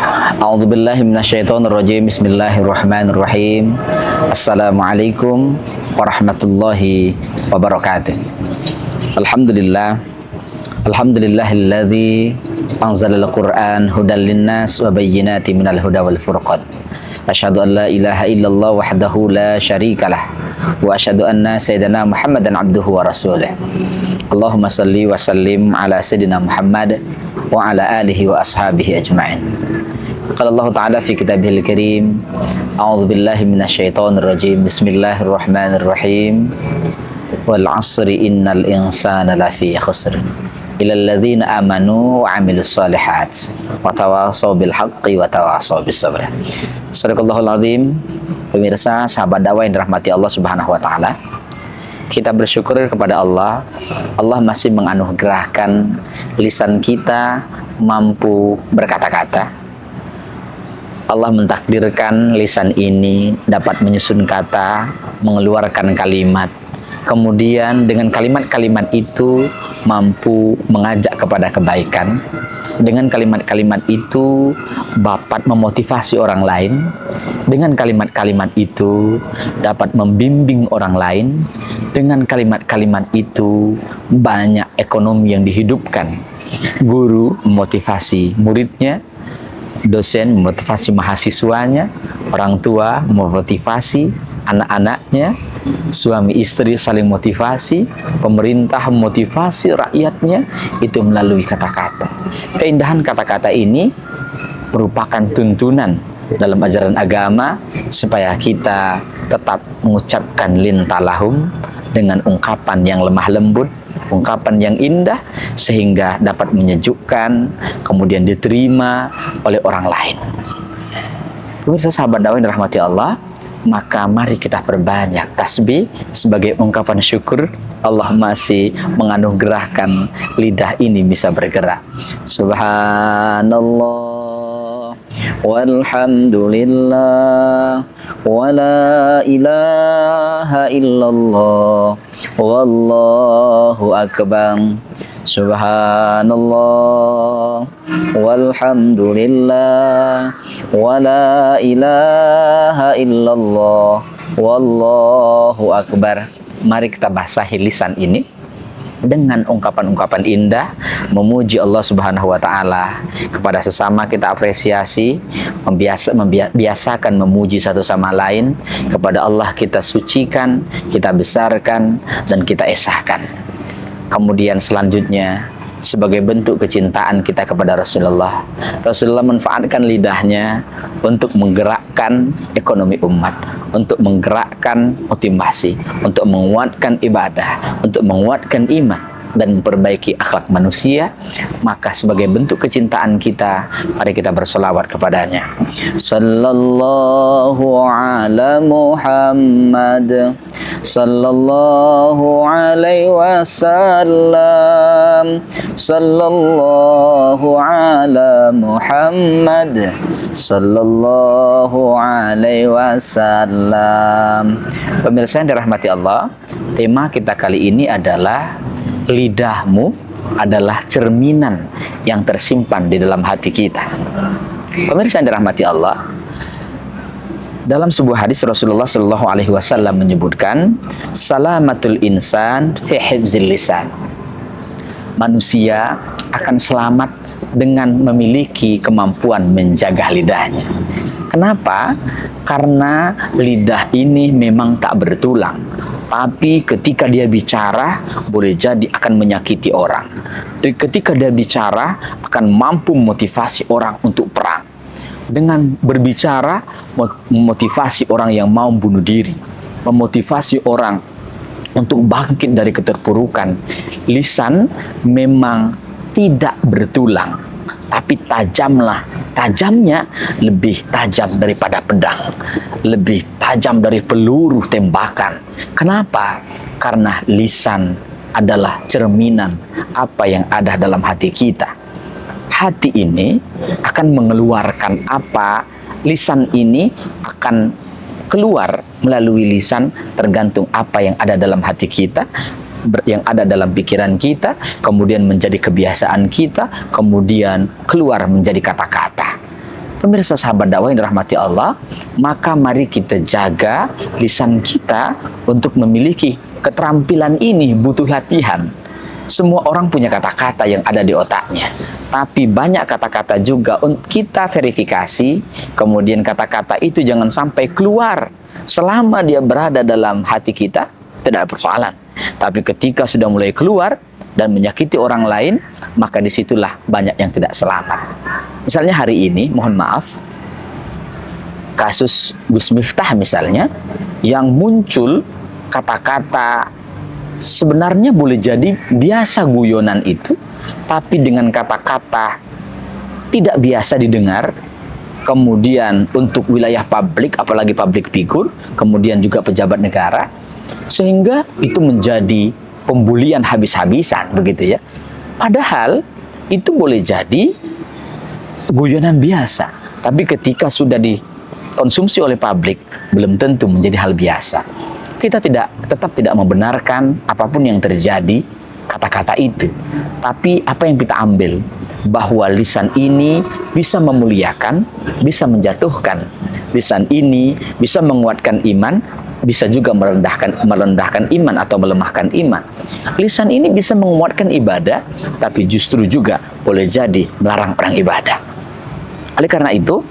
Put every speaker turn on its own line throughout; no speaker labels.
A'udzubillahi minasyaitonirrajim. Bismillahirrahmanirrahim. Assalamualaikum warahmatullahi wabarakatuh. Alhamdulillah. Alhamdulillahilladzi anzalal Qur'an hudal linnas wa bayyinatin minal huda wal furqan. Asyhadu an la ilaha illallah wahdahu la syarikalah wa asyhadu anna sayyidina Muhammadan abduhu wa rasuluh. Allahumma salli wa sallim ala sayyidina Muhammad wa ala alihi wa ashabihi ajma'in. Qala Allah Ta'ala fi kitabihil karim, a'udzu billahi minasyaitonir rajim. Bismillahirrahmanirrahim. Wal 'asri innal insana lafi khusr illa alladzina amanu wa 'amilus shalihat wa tawashaw bil haqqi wa tawashaw bis sabr. Shadaqallahul azim. Pemirsa, sahabat dakwah yang dirahmati Allah Subhanahu wa taala, kita bersyukur kepada Allah. Allah masih menganugerahkan lisan kita mampu berkata-kata. Allah mentakdirkan lisan ini dapat menyusun kata, mengeluarkan kalimat. Kemudian dengan kalimat-kalimat itu mampu mengajak kepada kebaikan. Dengan kalimat-kalimat itu dapat memotivasi orang lain. Dengan kalimat-kalimat itu dapat membimbing orang lain. Dengan kalimat-kalimat itu banyak ekonomi yang dihidupkan. Guru memotivasi muridnya, dosen memotivasi mahasiswanya, orang tua memotivasi anak-anaknya, suami istri saling motivasi, pemerintah memotivasi rakyatnya, itu melalui kata-kata. Keindahan kata-kata ini merupakan tuntunan dalam ajaran agama supaya kita tetap mengucapkan lintalahum dengan ungkapan yang lemah lembut, ungkapan yang indah, sehingga dapat menyejukkan, kemudian diterima oleh orang lain. Pemirsa, sahabat dakwah yang dirahmati Allah, maka mari kita perbanyak tasbih sebagai ungkapan syukur Allah masih menganugerahkan lidah ini bisa bergerak. Subhanallah walhamdulillah wala ilaha illallah wallahu akbar. Subhanallah walhamdulillah wala ilaha illallah wallahu akbar. Mari kita basahi lisan ini dengan ungkapan-ungkapan indah, memuji Allah Subhanahu wa taala. Kepada sesama kita apresiasi, membiasakan memuji satu sama lain. Kepada Allah kita sucikan, kita besarkan, dan kita esahkan. Kemudian selanjutnya, sebagai bentuk kecintaan kita kepada Rasulullah, Rasulullah manfaatkan lidahnya untuk menggerakkan ekonomi umat, untuk menggerakkan motivasi, untuk menguatkan ibadah, untuk menguatkan iman, dan memperbaiki akhlak manusia. Maka sebagai bentuk kecintaan kita, mari kita berselawat kepadanya. Sallallahu ala Muhammad, sallallahu alaihi wasallam, sallallahu ala Muhammad, sallallahu alaihi wasallam. Pemirsa yang dirahmati Allah, tema kita kali ini adalah lidahmu adalah cerminan yang tersimpan di dalam hati kita. Pemirsa yang dirahmati Allah, dalam sebuah hadis Rasulullah Shallallahu Alaihi Wasallam menyebutkan, salamatul insan fi hifzil lisan. Manusia akan selamat dengan memiliki kemampuan menjaga lidahnya. Kenapa? Karena lidah ini memang tak bertulang, tapi ketika dia bicara boleh jadi akan menyakiti orang. Dan ketika dia bicara akan mampu memotivasi orang untuk perang. Dengan berbicara memotivasi orang yang mau bunuh diri, memotivasi orang untuk bangkit dari keterpurukan. Lisan memang tidak bertulang, tapi tajamnya lebih tajam daripada pedang, lebih tajam dari peluru tembakan. Kenapa? Karena lisan adalah cerminan apa yang ada dalam hati kita. Hati ini akan mengeluarkan apa, lisan ini akan keluar melalui lisan, tergantung apa yang ada dalam hati kita, yang ada dalam pikiran kita, kemudian menjadi kebiasaan kita, kemudian keluar menjadi kata-kata. Pemirsa sahabat dakwah yang dirahmati Allah, maka mari kita jaga lisan kita untuk memiliki keterampilan ini butuh latihan. Semua orang punya kata-kata yang ada di otaknya, tapi banyak kata-kata juga kita verifikasi, kemudian kata-kata itu jangan sampai keluar. Selama dia berada dalam hati kita, tidak ada persoalan. Tapi ketika sudah mulai keluar dan menyakiti orang lain, maka disitulah banyak yang tidak selamat. Misalnya hari ini, mohon maaf, kasus Gus Miftah misalnya, yang muncul kata-kata sebenarnya boleh jadi biasa guyonan itu, tapi dengan kata-kata tidak biasa didengar, kemudian untuk wilayah publik, apalagi public figure, kemudian juga pejabat negara, sehingga itu menjadi pembulian habis-habisan, begitu ya. Padahal itu boleh jadi guyonan biasa, tapi ketika sudah dikonsumsi oleh publik, belum tentu menjadi hal biasa. Kita tetap tidak membenarkan apapun yang terjadi kata-kata itu, tapi apa yang kita ambil, bahwa lisan ini bisa memuliakan, bisa menjatuhkan. Lisan ini bisa menguatkan iman, bisa juga merendahkan iman atau melemahkan iman. Lisan ini bisa menguatkan ibadah, tapi justru juga boleh jadi melarang orang ibadah. Oleh karena itu,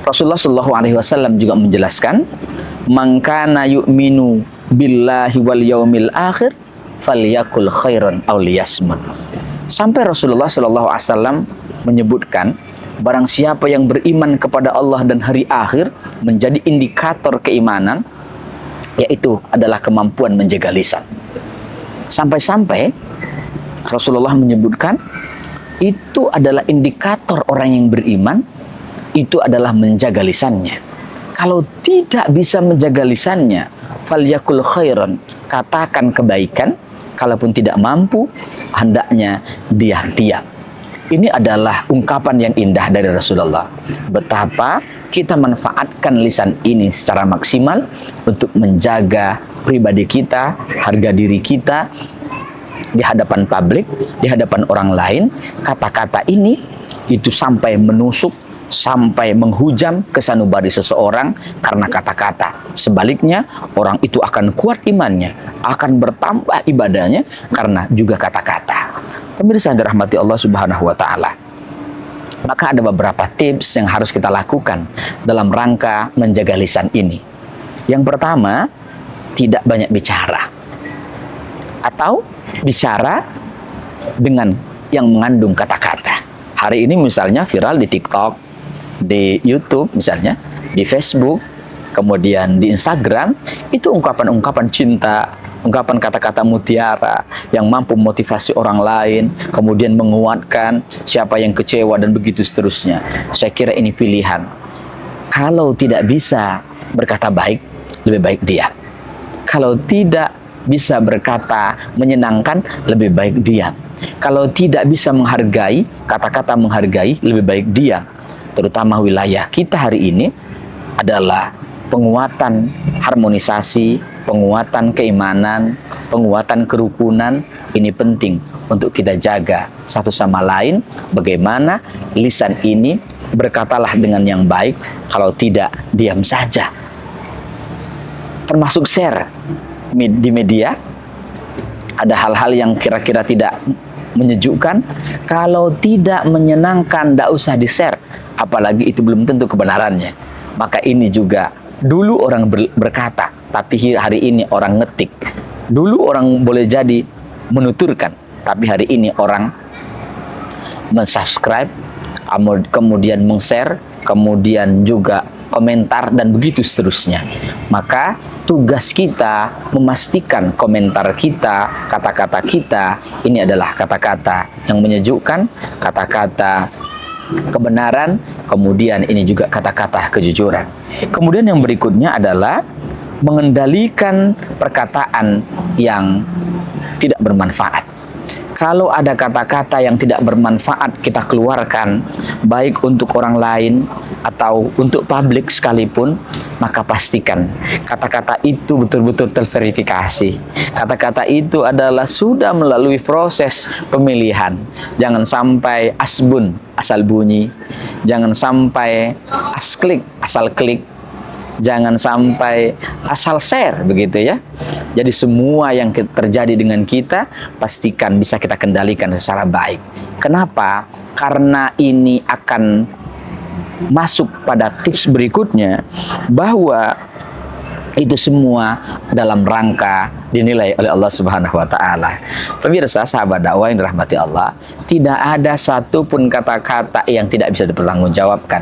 Rasulullah SAW juga menjelaskan, "Man kana yu'minu billahi wal yaumil akhir falyakul khairan aw liyasmut." Sampai Rasulullah SAW menyebutkan, barang siapa yang beriman kepada Allah dan hari akhir menjadi indikator keimanan, yaitu adalah kemampuan menjaga lisan. Sampai-sampai Rasulullah menyebutkan, itu adalah indikator orang yang beriman, itu adalah menjaga lisannya. Kalau tidak bisa menjaga lisannya, falyakul khairan, katakan kebaikan. Kalaupun tidak mampu, hendaknya dia diam. Ini adalah ungkapan yang indah dari Rasulullah. Betapa kita manfaatkan lisan ini secara maksimal untuk menjaga pribadi kita, harga diri kita di hadapan publik, di hadapan orang lain. Kata-kata ini itu sampai menusuk, sampai menghujam kesanubari seseorang karena kata-kata. Sebaliknya, orang itu akan kuat imannya, akan bertambah ibadahnya karena juga kata-kata. Pemirsa yang dirahmati Allah Subhanahu wa Ta'ala, maka ada beberapa tips yang harus kita lakukan dalam rangka menjaga lisan ini. Yang pertama, tidak banyak bicara, atau bicara dengan yang mengandung kata-kata. Hari ini misalnya viral di TikTok, di YouTube misalnya, di Facebook, kemudian di Instagram, itu ungkapan-ungkapan cinta, ungkapan kata-kata mutiara yang mampu motivasi orang lain, kemudian menguatkan siapa yang kecewa dan begitu seterusnya. Saya kira ini pilihan. Kalau tidak bisa berkata baik, lebih baik diam. Kalau tidak bisa berkata menyenangkan, lebih baik diam. Kalau tidak bisa menghargai, kata-kata menghargai, lebih baik diam. Terutama wilayah kita hari ini adalah penguatan harmonisasi, penguatan keimanan, penguatan kerukunan. Ini penting untuk kita jaga satu sama lain. Bagaimana lisan ini, berkatalah dengan yang baik, kalau tidak diam saja. Termasuk share di media, ada hal-hal yang kira-kira tidak menyejukkan, kalau tidak menyenangkan, tidak usah di-share, apalagi itu belum tentu kebenarannya. Maka ini juga, dulu orang berkata, tapi hari ini orang ngetik. Dulu orang boleh jadi menuturkan, tapi hari ini orang mensubscribe, kemudian meng-share, kemudian juga komentar, dan begitu seterusnya. Maka tugas kita memastikan komentar kita, kata-kata kita, ini adalah kata-kata yang menyejukkan, kata-kata kebenaran, kemudian ini juga kata-kata kejujuran. Kemudian yang berikutnya adalah mengendalikan perkataan yang tidak bermanfaat. Kalau ada kata-kata yang tidak bermanfaat kita keluarkan, baik untuk orang lain atau untuk publik sekalipun, maka pastikan kata-kata itu betul-betul terverifikasi. Kata-kata itu adalah sudah melalui proses pemilihan. Jangan sampai asbun, asal bunyi. Jangan sampai asklik, asal klik. Jangan sampai asal share, begitu ya. Jadi semua yang terjadi dengan kita pastikan bisa kita kendalikan secara baik. Kenapa? Karena ini akan masuk pada tips berikutnya, bahwa itu semua dalam rangka dinilai oleh Allah Subhanahu wa taala. Pemirsa, sahabat dakwah yang dirahmati Allah, tidak ada satupun kata-kata yang tidak bisa dipertanggungjawabkan.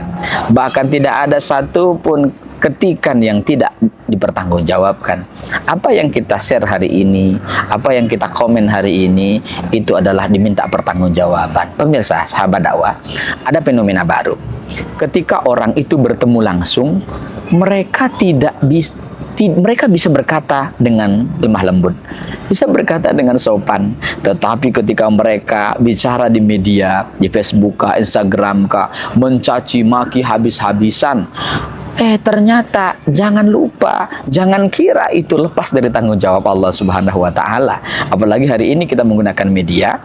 Bahkan tidak ada satupun ketikan yang tidak dipertanggungjawabkan. Apa yang kita share hari ini, apa yang kita komen hari ini, itu adalah diminta pertanggungjawaban. Pemirsa, sahabat dakwah, ada fenomena baru. Ketika orang itu bertemu langsung, mereka mereka bisa berkata dengan lemah lembut, bisa berkata dengan sopan. Tetapi ketika mereka bicara di media, di Facebook kah, Instagram kah, mencaci maki habis-habisan, ternyata jangan lupa, jangan kira itu lepas dari tanggung jawab Allah Subhanahu wa taala. Apalagi hari ini kita menggunakan media.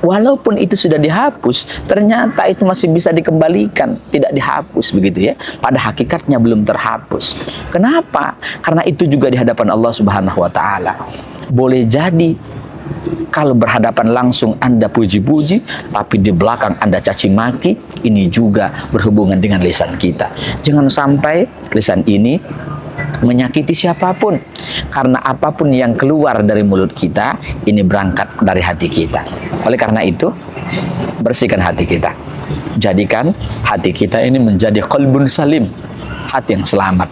Walaupun itu sudah dihapus, ternyata itu masih bisa dikembalikan, tidak dihapus, begitu ya. Pada hakikatnya belum terhapus. Kenapa? Karena itu juga di hadapan Allah Subhanahu wa taala. Boleh jadi kalau berhadapan langsung Anda puji-puji, tapi di belakang Anda caci maki, ini juga berhubungan dengan lisan kita. Jangan sampai lisan ini menyakiti siapapun, karena apapun yang keluar dari mulut kita ini berangkat dari hati kita. Oleh karena itu, bersihkan hati kita, jadikan hati kita ini menjadi qalbun salim, hati yang selamat.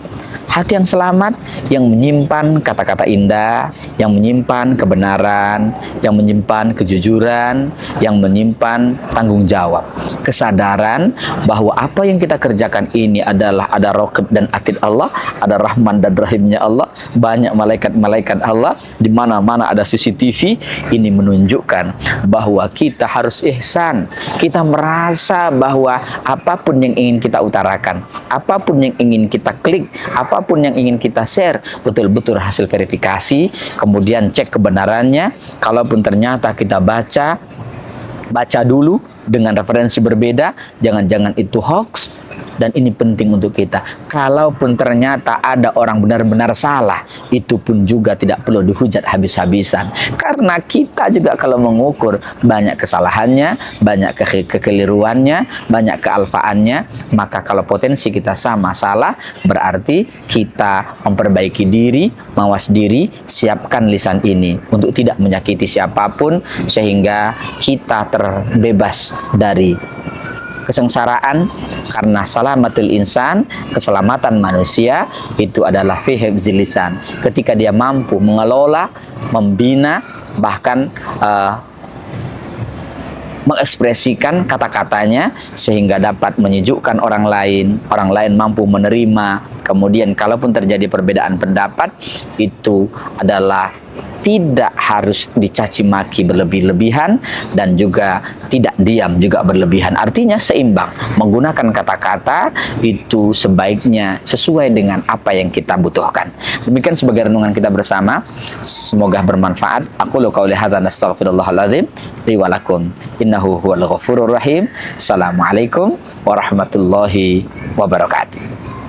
Hati yang selamat, yang menyimpan kata-kata indah, yang menyimpan kebenaran, yang menyimpan kejujuran, yang menyimpan tanggung jawab. Kesadaran bahwa apa yang kita kerjakan ini adalah ada raqib dan atid Allah, ada Rahman dan Rahimnya Allah, banyak malaikat-malaikat Allah, di mana-mana ada CCTV. Ini menunjukkan bahwa kita harus ihsan. Kita merasa bahwa apapun yang ingin kita utarakan, apapun yang ingin kita klik, apapun yang ingin kita share, betul-betul hasil verifikasi, kemudian cek kebenarannya. Kalaupun ternyata kita baca dulu dengan referensi berbeda, jangan-jangan itu hoax. Dan ini penting untuk kita. Kalaupun ternyata ada orang benar-benar salah, itu pun juga tidak perlu dihujat habis-habisan. Karena kita juga kalau mengukur banyak kesalahannya, banyak kekeliruannya, banyak kealfaannya, maka kalau potensi kita sama salah, berarti kita memperbaiki diri, mawas diri, siapkan lisan ini untuk tidak menyakiti siapapun, sehingga kita terbebas dari kesengsaraan. Karena salamatul insan, keselamatan manusia itu adalah fi hifzil lisan. Ketika dia mampu mengelola, membina, bahkan mengekspresikan kata-katanya sehingga dapat menyejukkan orang lain mampu menerima. Kemudian kalaupun terjadi perbedaan pendapat, itu adalah tidak harus dicaci maki berlebih-lebihan, dan juga tidak diam juga berlebihan. Artinya seimbang. Menggunakan kata-kata itu sebaiknya sesuai dengan apa yang kita butuhkan. Demikian sebagai renungan kita bersama. Semoga bermanfaat. Aku qouli hadza nastaghfirullahaladzim li wa lakum. Innahu huwal ghafurur rahim. Assalamualaikum warahmatullahi wabarakatuh.